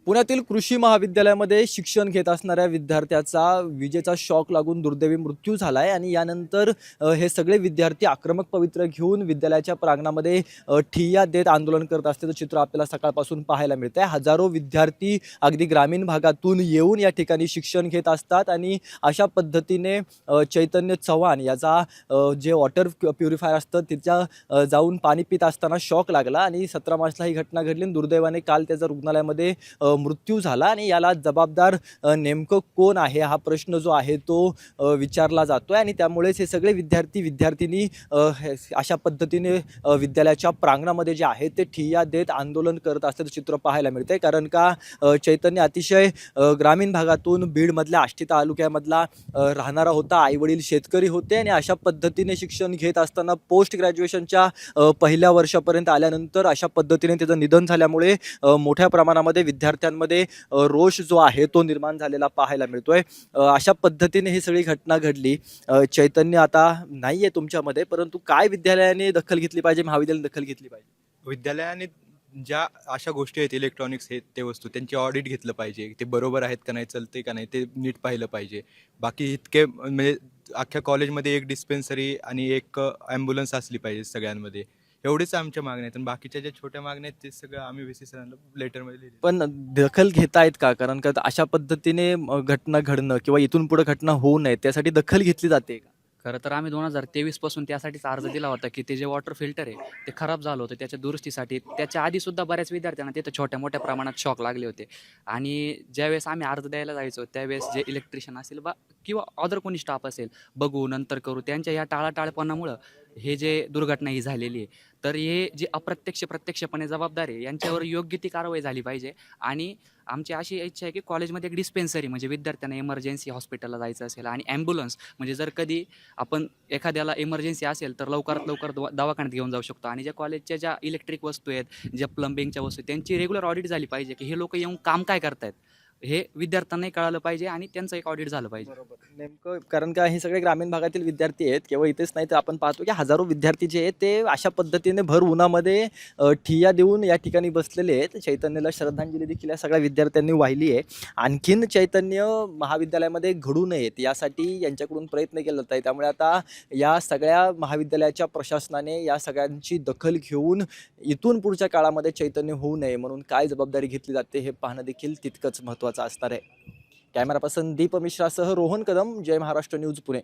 पुण्यातील कृषी महाविद्यालयामध्ये शिक्षण घेत असणाऱ्या विद्यार्थ्याचा विजेचा शॉक लागून दुर्दैवी मृत्यू झाला आहे आणि यानंतर हे सगळे विद्यार्थी आक्रमक पवित्रा घेऊन विद्यालयाच्या प्रांगणामध्ये ठिय्या देत आंदोलन करत असल्याचं चित्र आपल्याला सकाळपासून पाहायला मिळतं आहे। हजारो विद्यार्थी अगदी ग्रामीण भागातून येऊन या ठिकाणी शिक्षण घेत असतात आणि अशा पद्धतीने चैतन्य चव्हाण याचा जे वॉटर प्युरिफायर असतं तिच्या जाऊन पाणी पित असताना शॉक लागला आणि 17 मार्चला ही घटना घडली आणि दुर्दैवाने काल त्याचा रुग्णालयामध्ये मृत्यू झाला आणि याला जबाबदार नेमकं कोण आहे हा प्रश्न जो आहे तो विचारला जातोय आणि त्यामुळेच हे सगळे विद्यार्थी-विद्यार्थिनी अशा पद्धतीने विद्यालयाच्या प्रांगणामध्ये जे आहे ते ठिय्या देत आंदोलन करत असल्याचं चित्र पाहायला मिळतंय। कारण का चैतन्य अतिशय ग्रामीण भागातून बीडमधल्या आष्टी तालुक्यामधला राहणारा होता, आईवडील शेतकरी होते आणि अशा पद्धतीने शिक्षण घेत असताना पोस्ट ग्रॅज्युएशनच्या पहिल्या वर्षापर्यंत आल्यानंतर अशा पद्धतीने त्याचं निधन झाल्यामुळे मोठ्या प्रमाणामध्ये विद्यार्थ्यांमध्ये रोष जो आहे तो निर्माण झालेला पाहायला मिळतोय। अशा पद्धतीने ही सगळी घटना घडली। चैतन्य आता नाहीये तुमच्यामध्ये, परंतु काय विद्यालयाने दखल घेतली पाहिजे, महाविद्यालयाने दखल घेतली पाहिजे? विद्यालयाने ज्या अशा गोष्टी आहेत, इलेक्ट्रॉनिक्स आहेत ते वस्तू त्यांची ऑडिट घेतलं पाहिजे। ते बरोबर आहेत का नाही, चालते का नाही ते नीट पाहिलं पाहिजे। बाकी इतके म्हणजे अख्ख्या कॉलेजमध्ये एक डिस्पेन्सरी आणि एक ॲम्ब्युलन्स असली पाहिजे सगळ्यांमध्ये। एवढीच आमच्या मागण्या आहेत आणि बाकीच्या ज्या छोट्या मागण्या आहेत ते सगळं आम्ही व्ही सी सरांना लेटरमध्ये लिहिलं। पण दखल घेतायत का? कारण का अशा पद्धतीने घटना घडणं किंवा इथून पुढे घटना होऊ नये त्यासाठी दखल घेतली जाते का? खरं तर आम्ही 2023 पासून त्यासाठीच अर्ज दिला होता की ते जे वॉटर फिल्टर आहे ते खराब झालं होतं, त्याच्या दुरुस्तीसाठी। त्याच्या आधीसुद्धा बऱ्याच विद्यार्थ्यांना तिथं छोट्या मोठ्या प्रमाणात शॉक लागले होते आणि ज्यावेळेस आम्ही अर्ज द्यायला जायचो त्यावेळेस जे इलेक्ट्रिशियन असेल किंवा अदर कोणी स्टाफ असेल, बघू नंतर करू, त्यांच्या या टाळाटाळपणामुळं हे जे दुर्घटना ही झालेली आहे। तर हे जे प्रत्यक्षपणे जबाबदार आहे यांच्यावर योग्य ती कारवाई झाली पाहिजे आणि आमची अशी इच्छा आहे की कॉलेजमध्ये एक डिस्पेन्सरी म्हणजे विद्यार्थ्यांना इमर्जन्सी हॉस्पिटलला जायचं असेल आणि ॲम्ब्युलन्स म्हणजे जर कधी आपण एखाद्याला इमर्जन्सी असेल तर लवकरात लवकर दवाखान्यात घेऊन जाऊ शकतो आणि ज्या कॉलेजच्या ज्या इलेक्ट्रिक वस्तू आहेत, ज्या प्लंबिंगच्या वस्तू आहेत, त्यांची रेग्युलर ऑडिट झाली पाहिजे की हे लोक येऊन काम काय करतायत हे विद्यार्थ्यांनाही कळालं पाहिजे आणि त्यांचं एक ऑडिट झालं पाहिजे। बरोबर. नेमकं कारण का हे सगळे ग्रामीण भागातील विद्यार्थी आहेत, केवळ इथेच नाही तर आपण पाहतो की हजारो विद्यार्थी जे आहेत ते अशा पद्धतीने भर उन्हामध्ये ठिय्या देऊन या ठिकाणी बसलेले आहेत। चैतन्याला श्रद्धांजली देखील या सगळ्या विद्यार्थ्यांनी वाहिली आहे। आणखीन चैतन्य महाविद्यालयामध्ये घडू नयेत यासाठी यांच्याकडून प्रयत्न केला जात आहे। त्यामुळे आता या सगळ्या महाविद्यालयाच्या प्रशासनाने या सगळ्यांची दखल घेऊन इथून पुढच्या काळामध्ये चैतन्य होऊ नये म्हणून काय जबाबदारी घेतली जाते हे पाहणं देखील तितकंच महत्त्वाचं असणार आहे। कॅमेरा पर्सन दीप मिश्रासह रोहन कदम, जय महाराष्ट्र न्यूज, पुणे।